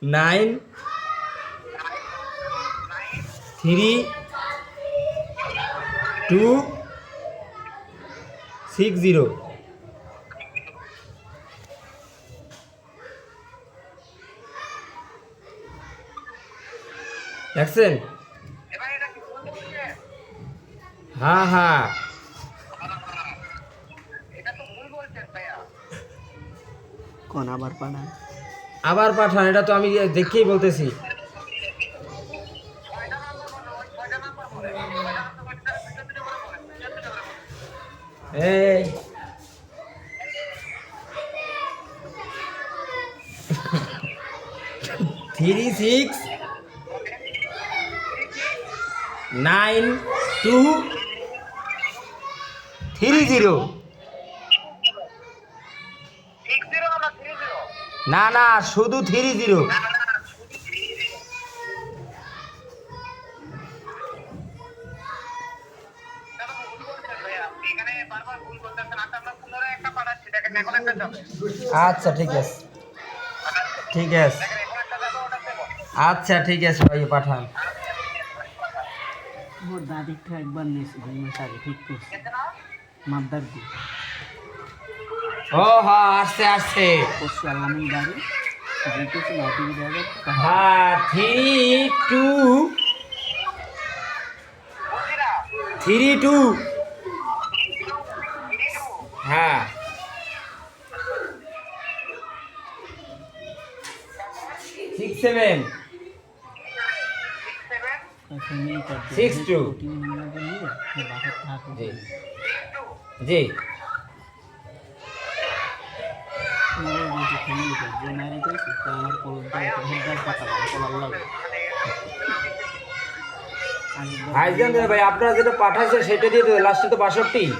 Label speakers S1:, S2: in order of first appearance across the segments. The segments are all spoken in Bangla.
S1: 9 3 2 6 0। দেখছেন? হ্যাঁ হ্যাঁ,
S2: কোন আবার পাঠান?
S1: আবার পাঠান, এটা তো আমি দেখেই বলতেছি। এই 3 6 9 2 3 0। না না, শুধু 3 0। আচ্ছা ঠিক আছে, ঠিক আছে, আচ্ছা ঠিক আছে ভাই, পাঠান।
S2: ওর দাদিটা একবার নিয়েছে 2 মাস আগে, ঠিক করছে মাদ্দার দি
S1: ও হ্যাঁ, আসছে আসছে।
S2: করছে আলামিন বাড়ি জিতেছে না টিভি দেওয়া
S1: হ্যাঁ 3 2 3 2। হ্যাঁ 6 7 6 2।
S2: টিভি নাম্বারটা নিয়ে বাসার থাকে
S1: জি জি।
S2: আমার
S1: ভাইজান ভাই, আপনারা যেটা পাঠাইছেন সেটা দিয়ে দেবে, লাস্টে তো 62।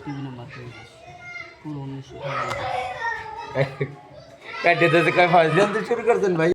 S2: টিভি নাম্বার পুরো 1900
S1: কাটে দিতে কয় ভাইজান তো শুরু করছেন ভাই।